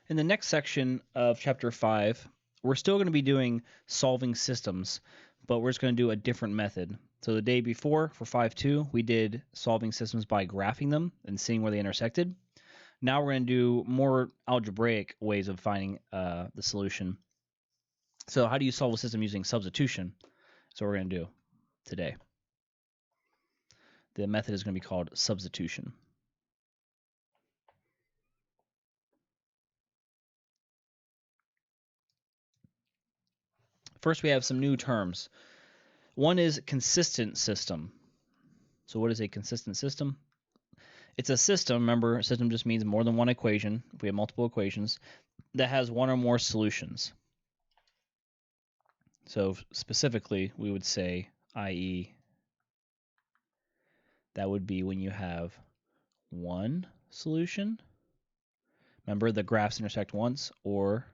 In the next section of chapter 5, we're still going to be doing solving systems, but we're just going to do a different method. So the day before, for 5.2, we did solving systems by graphing them and seeing where they intersected. Now we're going to do more algebraic ways of finding the solution. So how do you solve a system using substitution? That's what we're going to do today. The method is going to be called substitution. First, we have some new terms. One is consistent system. So what is a consistent system? It's a system, remember, a system just means more than one equation. If we have multiple equations, that has one or more solutions. So specifically, we would say, i.e., that would be when you have one solution. Remember, the graphs intersect once, or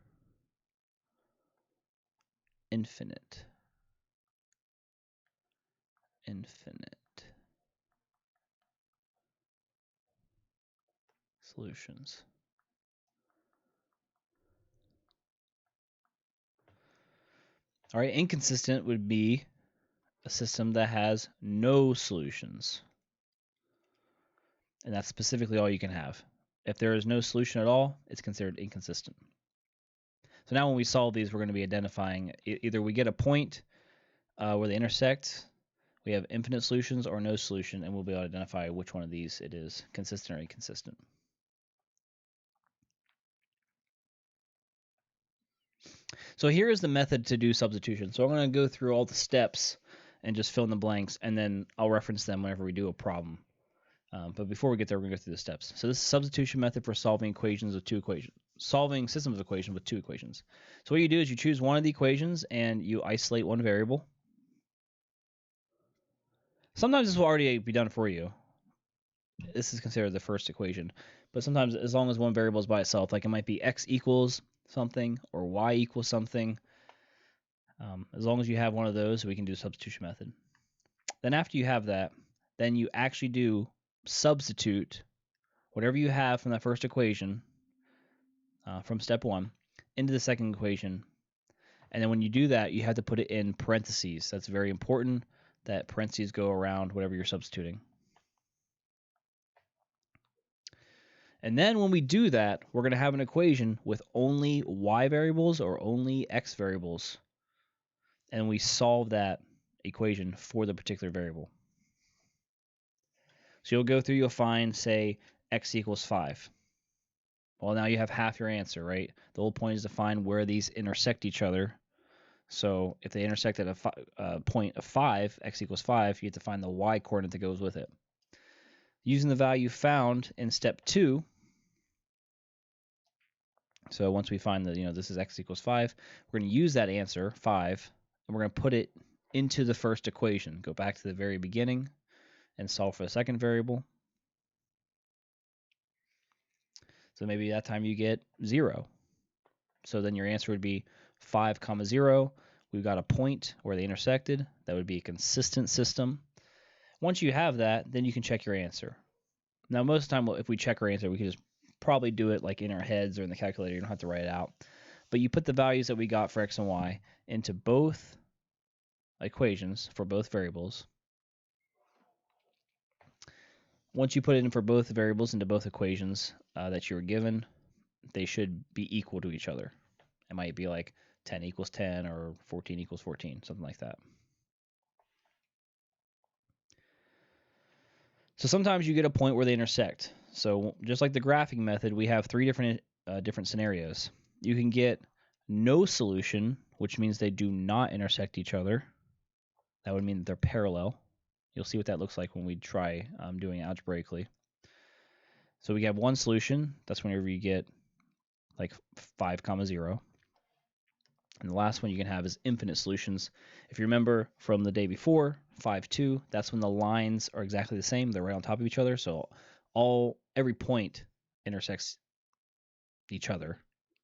infinite solutions. All right, inconsistent would be a system that has no solutions. And that's specifically all you can have. If there is no solution at all, it's considered inconsistent. So now when we solve these, we're going to be identifying either we get a point where they intersect, we have infinite solutions, or no solution, and we'll be able to identify which one of these it is, consistent or inconsistent. So here is the method to do substitution. So I'm going to go through all the steps and just fill in the blanks, and then I'll reference them whenever we do a problem. But before we get there, we're going to go through the steps. So this is substitution method for solving equations with two equations, solving systems of equations with two equations. So what you do is you choose one of the equations and you isolate one variable. Sometimes this will already be done for you. This is considered the first equation. But sometimes as long as one variable is by itself, like it might be x equals something or y equals something, as long as you have one of those, we can do substitution method. Then after you have that, then you actually do substitute whatever you have from that first equation from step 1 into the second equation. And then when you do that, you have to put it in parentheses. That's very important that parentheses go around whatever you're substituting. And then when we do that, we're going to have an equation with only y variables or only x variables. And we solve that equation for the particular variable. So you'll go through, you'll find, say, x equals 5. Well, now you have half your answer, right? The whole point is to find where these intersect each other. So if they intersect at a point of 5, x equals 5, you have to find the y coordinate that goes with it. Using the value found in step 2, so once we find that, this is x equals 5, we're going to use that answer, 5, and we're going to put it into the first equation. Go back to the very beginning and solve for the second variable. So maybe that time you get 0. So then your answer would be 5, 0. We've got a point where they intersected. That would be a consistent system. Once you have that, then you can check your answer. Now, most of the time, if we check our answer, we can just probably do it like in our heads or in the calculator. You don't have to write it out. But you put the values that we got for x and y into both equations for both variables. Once you put it in for both variables into both equations that you were given, they should be equal to each other. It might be like 10 equals 10 or 14 equals 14, something like that. So sometimes you get a point where they intersect. So just like the graphing method, we have 3 different scenarios. You can get no solution, which means they do not intersect each other. That would mean that they're parallel. You'll see what that looks like when we try doing it algebraically. So we have one solution. That's whenever you get like 5, 0. And the last one you can have is infinite solutions. If you remember from the day before, 5, 2, that's when the lines are exactly the same. They're right on top of each other. So every point intersects each other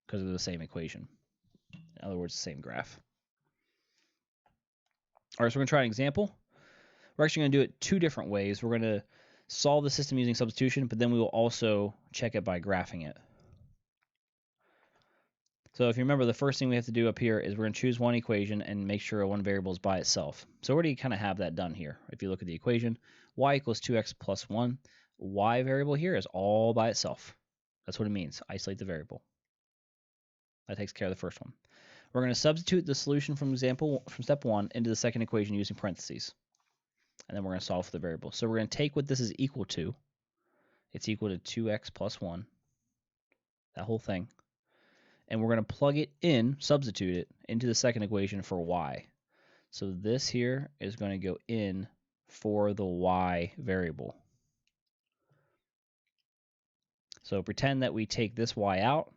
because of the same equation. In other words, the same graph. All right, so we're going to try an example. We're actually going to do it 2 different ways. We're going to solve the system using substitution, but then we will also check it by graphing it. So if you remember, the first thing we have to do up here is we're going to choose one equation and make sure one variable is by itself. So already kind of have that done here. If you look at the equation, y equals 2x plus 1. Y variable here is all by itself. That's what it means. Isolate the variable. That takes care of the first one. We're going to substitute the solution from step 1 into the second equation using parentheses. And then we're going to solve for the variable. So we're going to take what this is equal to. It's equal to 2x plus 1. That whole thing. And we're going to plug it in, substitute it, into the second equation for y. So this here is going to go in for the y variable. So pretend that we take this y out,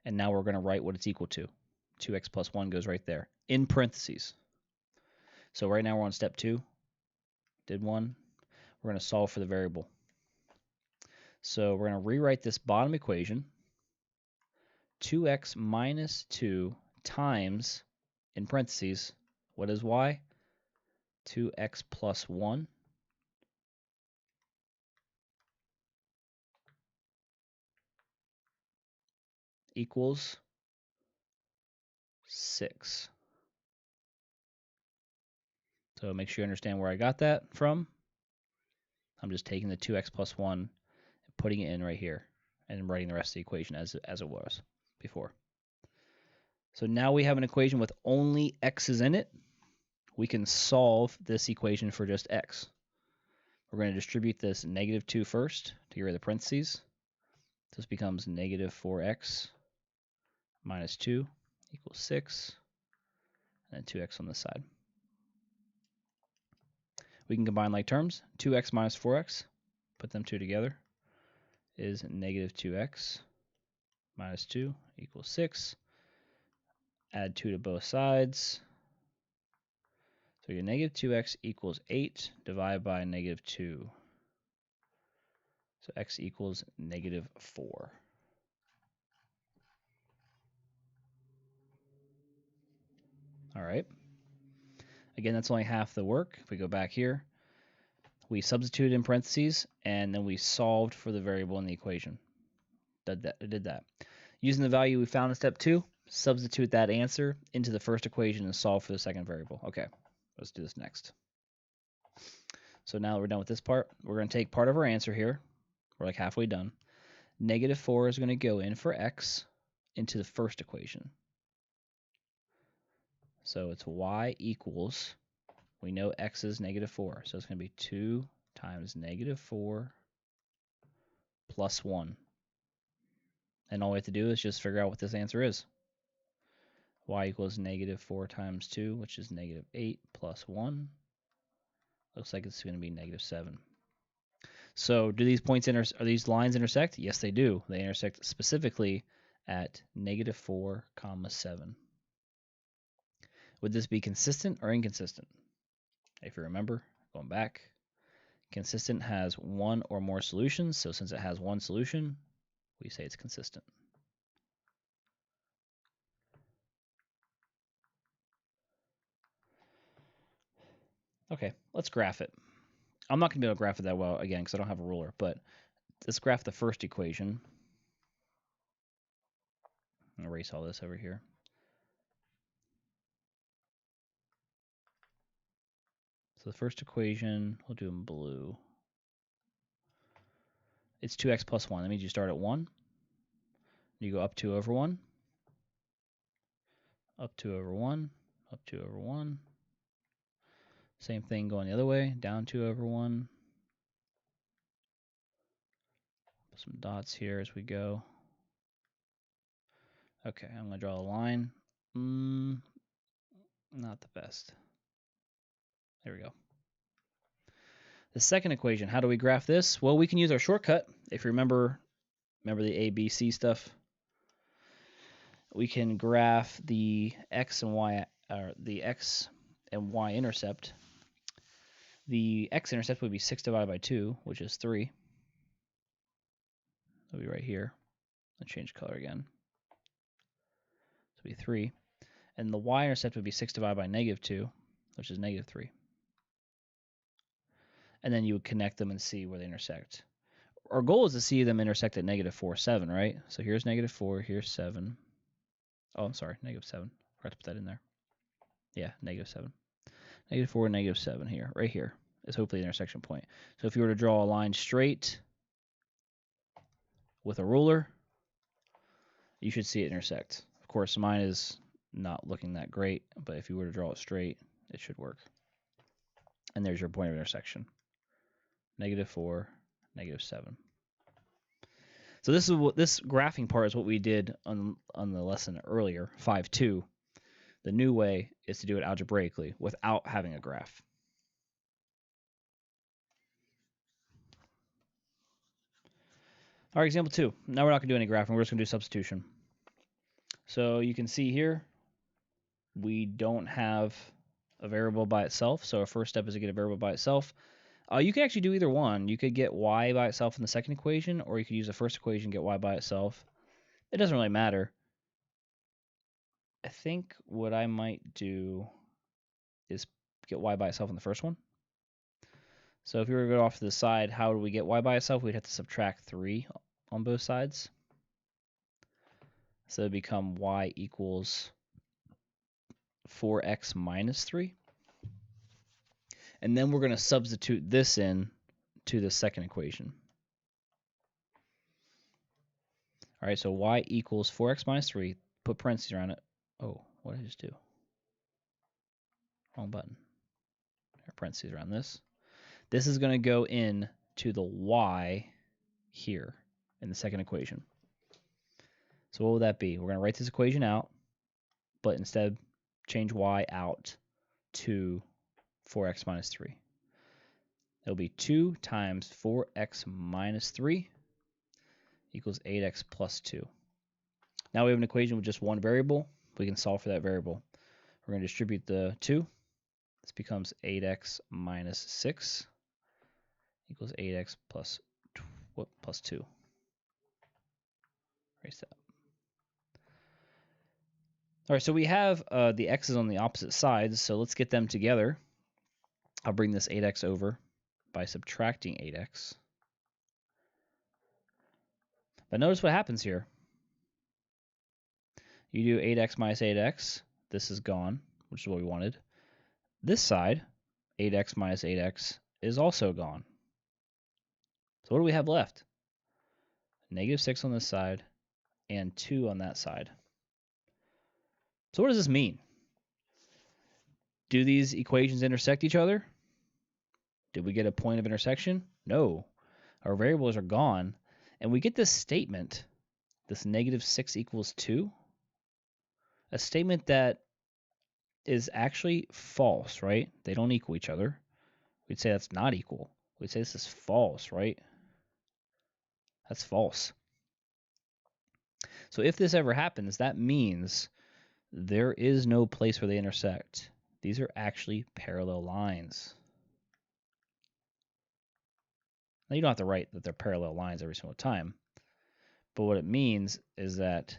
and now we're going to write what it's equal to. 2x plus 1 goes right there, in parentheses. So right now we're on step 2. Did 1. We're going to solve for the variable. So we're going to rewrite this bottom equation. 2x minus 2 times, in parentheses, what is y? 2x plus 1 equals 6. So make sure you understand where I got that from. I'm just taking the 2x plus 1 and putting it in right here and writing the rest of the equation as it was before. So now we have an equation with only x's in it. We can solve this equation for just x. We're going to distribute this -2 first to get rid of the parentheses. This becomes -4x minus 2 equals 6, and then 2x on this side. We can combine like terms. 2x minus 4x, put them two together, is -2x minus 2 equals 6. Add 2 to both sides. So your -2x equals 8 divided by -2. So x equals -4. All right. Again, that's only half the work. If we go back here, we substituted in parentheses, and then we solved for the variable in the equation. Did that. Using the value we found in step 2, substitute that answer into the first equation and solve for the second variable. Okay, let's do this next. So now that we're done with this part, we're going to take part of our answer here. We're like halfway done. -4 is going to go in for x into the first equation. So it's y equals, we know x is -4, so it's going to be 2 times -4 plus 1. And all we have to do is just figure out what this answer is. Y equals -4 times 2, which is -8 plus 1. Looks like it's going to be -7. So do these points are these lines intersect? Yes, they do. They intersect specifically at -4, 7. Would this be consistent or inconsistent? If you remember, going back, consistent has one or more solutions. So since it has one solution, we say it's consistent. Okay, let's graph it. I'm not going to be able to graph it that well, again, because I don't have a ruler, but let's graph the first equation. Erase all this over here. So the first equation, we'll do in blue. It's 2x plus 1. That means you start at 1. You go up 2 over 1. Up 2 over 1. Up 2 over 1. Same thing going the other way. Down 2 over 1. Put some dots here as we go. Okay, I'm going to draw a line. Not the best. There we go. The second equation, how do we graph this? Well, we can use our shortcut. If you remember the A, B, C stuff, we can graph the x and y, or the x and y intercept. The x-intercept would be 6 divided by 2, which is 3. It'll be right here. I'll change color again. So it'll be 3. And the y-intercept would be 6 divided by -2, which is -3. And then you would connect them and see where they intersect. Our goal is to see them intersect at -4, 7, right? So here's -4, here's 7. Oh, I'm sorry, -7. Forgot to put that in there. Yeah, -7. -4, -7 here, right here is hopefully the intersection point. So if you were to draw a line straight with a ruler, you should see it intersect. Of course, mine is not looking that great, but if you were to draw it straight, it should work. And there's your point of intersection. -4, -7. So this is what this graphing part is what we did on the lesson earlier, 5.2. The new way is to do it algebraically without having a graph. All right, example 2. Now we're not going to do any graphing. We're just going to do substitution. So you can see here, we don't have a variable by itself. So our first step is to get a variable by itself. You can actually do either one. You could get y by itself in the second equation, or you could use the first equation, get y by itself. It doesn't really matter. I think what I might do is get y by itself in the first one. So if we were to go off to the side, how do we get y by itself? We'd have to subtract 3 on both sides. So it would become y equals 4x minus 3. And then we're going to substitute this in to the second equation. All right, so y equals 4x minus 3. Put parentheses around it. Oh, what did I just do? Wrong button. Parentheses around this. This is going to go in to the y here in the second equation. So what will that be? We're going to write this equation out, but instead change y out to 4x minus 3. It'll be 2 times 4x minus 3 equals 8x plus 2. Now we have an equation with just one variable. We can solve for that variable. We're going to distribute the 2. This becomes 8x minus 6 equals 8x plus 2. Erase that. All right, so we have the x's on the opposite sides, so let's get them together. I'll bring this 8x over by subtracting 8x. But notice what happens here. You do 8x minus 8x. This is gone, which is what we wanted. This side, 8x minus 8x, is also gone. So what do we have left? -6 on this side and 2 on that side. So what does this mean? Do these equations intersect each other? Did we get a point of intersection? No. Our variables are gone. And we get this statement, this -6 equals 2, a statement that is actually false, right? They don't equal each other. We'd say that's not equal. We'd say this is false, right? That's false. So if this ever happens, that means there is no place where they intersect. These are actually parallel lines. Now, you don't have to write that they're parallel lines every single time, but what it means is that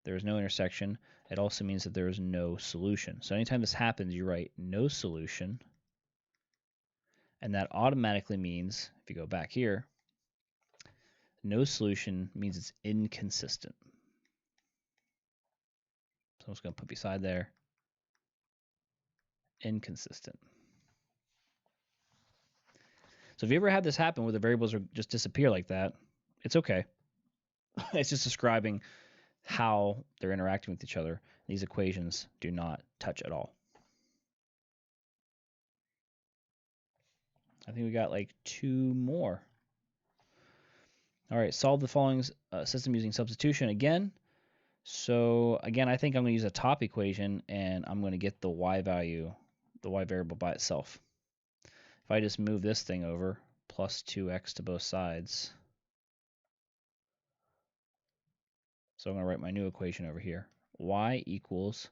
there is no intersection. It also means that there is no solution. So anytime this happens, you write no solution, and that automatically means, if you go back here, no solution means it's inconsistent. So I'm just going to put beside there, inconsistent. So if you ever had this happen where the variables are just disappear like that, it's okay. It's just describing how they're interacting with each other. These equations do not touch at all. I think we got like 2 more. All right, solve the following system using substitution again. So again, I think I'm going to use a top equation, and I'm going to get the y value, the y variable by itself. If I just move this thing over, plus 2x to both sides. So I'm going to write my new equation over here. Y equals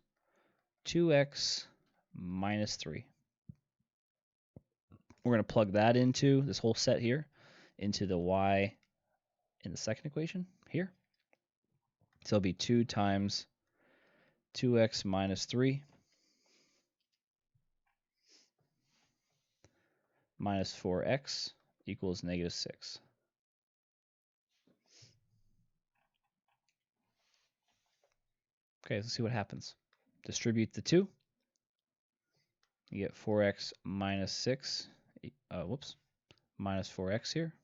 2x minus 3. We're going to plug that into this whole set here, into the y in the second equation here. So it'll be 2 times 2x minus 3 minus 4x equals -6. Okay, let's see what happens. Distribute the 2. You get 4x minus 6. Minus 4x here.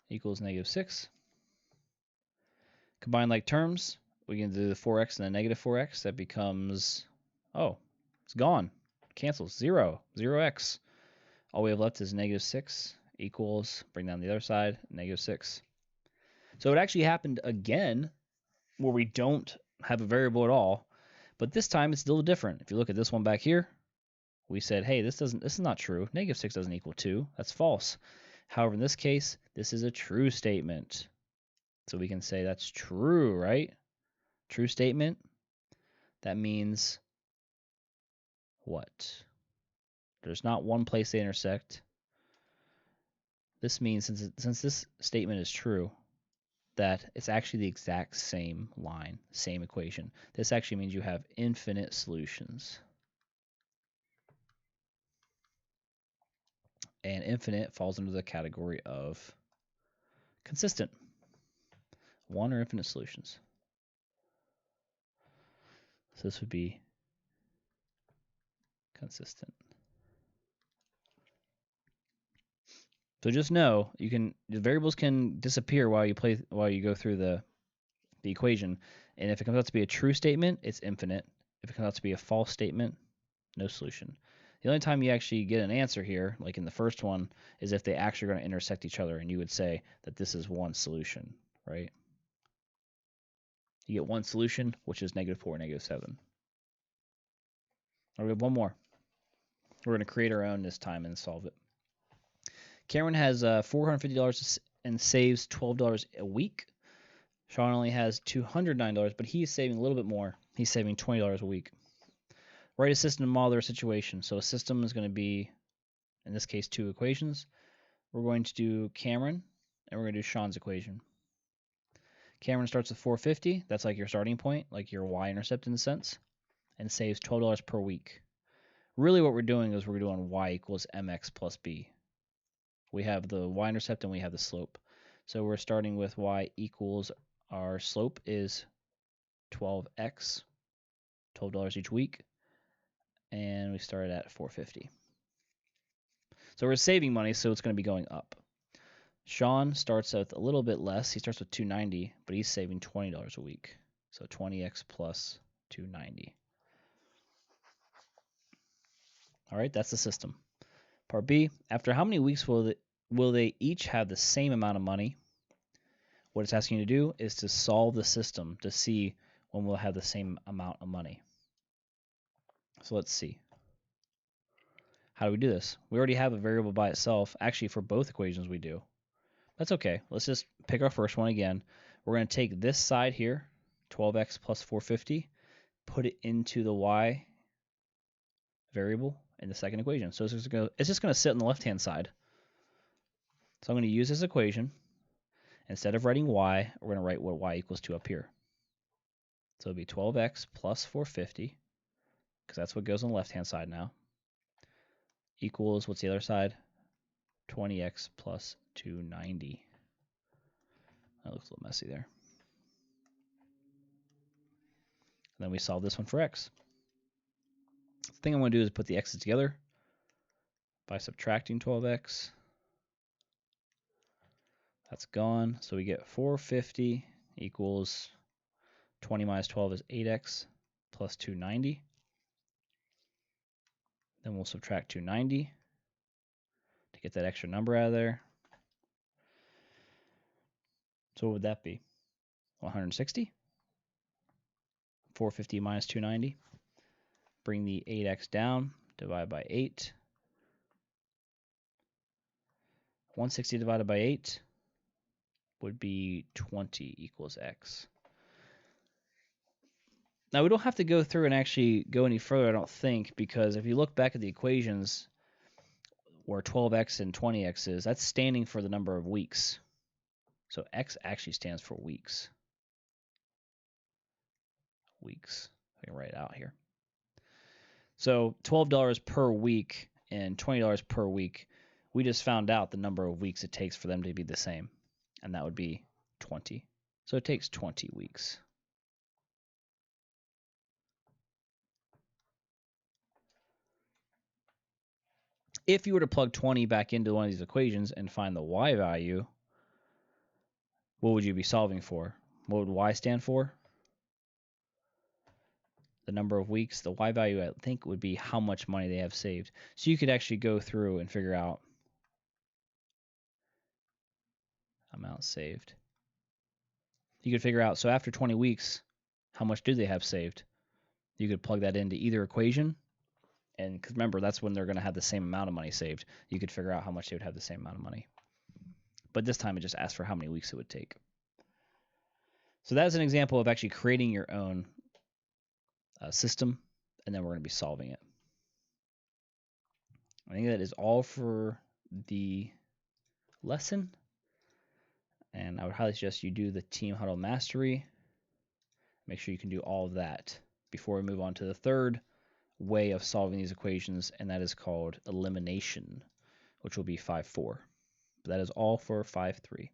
Equals negative 6. Combine like terms. We can do the 4x and the negative 4x. That becomes, it's gone. Cancels. 0. 0x. All we have left is negative 6 equals, bring down the other side, negative 6. So it actually happened again where we don't have a variable at all, but this time it's still different. If you look at this one back here, we said, hey, this is not true. Negative 6 doesn't equal 2. That's false. However, in this case, this is a true statement. So we can say that's true, right? True statement. That means what? There's not one place they intersect. This means, since this statement is true, that it's actually the exact same line, same equation. This actually means you have infinite solutions. And infinite falls into the category of consistent. One or infinite solutions. So this would be consistent. So just know the variables can disappear while you go through the equation. And if it comes out to be a true statement, it's infinite. If it comes out to be a false statement, no solution. The only time you actually get an answer here, like in the first one, is if they actually are going to intersect each other, and you would say that this is one solution, right? You get one solution, which is negative 4, negative 7. All right, we have one more. We're going to create our own this time and solve it. Cameron has $450 and saves $12 a week. Sean only has $209, but he's saving a little bit more. He's saving $20 a week. Write a system to model their situation. So a system is going to be, in this case, 2 equations. We're going to do Cameron, and we're going to do Sean's equation. Cameron starts with 450. That's like your starting point, like your y-intercept in a sense, and saves $12 per week. Really what we're doing is we're doing y equals mx plus b. We have the y-intercept and we have the slope. So we're starting with y equals, our slope is 12x, $12 each week, and we started at 450. So we're saving money, so it's going to be going up. Sean starts with a little bit less. He starts with 290, but he's saving $20 a week. So 20x plus 290. All right, that's the system. Part B, after how many weeks will they each have the same amount of money? What it's asking you to do is to solve the system to see when we'll have the same amount of money. So let's see. How do we do this? We already have a variable by itself. Actually, for both equations we do. That's okay. Let's just pick our first one again. We're going to take this side here, 12x plus 450, put it into the y variable in the second equation. So it's just going to sit on the left-hand side. So I'm going to use this equation. Instead of writing y, we're going to write what y equals to up here. So it'll be 12x plus 450, because that's what goes on the left-hand side now, equals, what's the other side? 20x plus 290. That looks a little messy there. And then we solve this one for x. The thing I'm going to do is put the x's together by subtracting 12x. That's gone. So we get 450 equals 20 minus 12 is 8x plus 290. Then we'll subtract 290 to get that extra number out of there. So what would that be? 160? 450 minus 290. Bring the 8x down, divide by 8. 160 divided by 8 would be 20 equals x. Now, we don't have to go through and actually go any further, I don't think, because if you look back at the equations where 12x and 20x is, that's standing for the number of weeks. So x actually stands for weeks. Weeks. I can write it out here. So $12 per week and $20 per week, we just found out the number of weeks it takes for them to be the same. And that would be 20. So it takes 20 weeks. If you were to plug 20 back into one of these equations and find the y value, what would you be solving for? What would y stand for? The number of weeks. The y value, I think, would be how much money they have saved. So you could actually go through and figure out amount saved. You could figure out, so after 20 weeks, how much do they have saved? You could plug that into either equation. And because remember, that's when they're going to have the same amount of money saved. You could figure out how much they would have the same amount of money. But this time it just asked for how many weeks it would take. So that's an example of actually creating your own system, and then we're going to be solving it. I think that is all for the lesson. And I would highly suggest you do the Team Huddle Mastery. Make sure you can do all of that before we move on to the third way of solving these equations, and that is called elimination, which will be 5-4. But that is all for 5-3.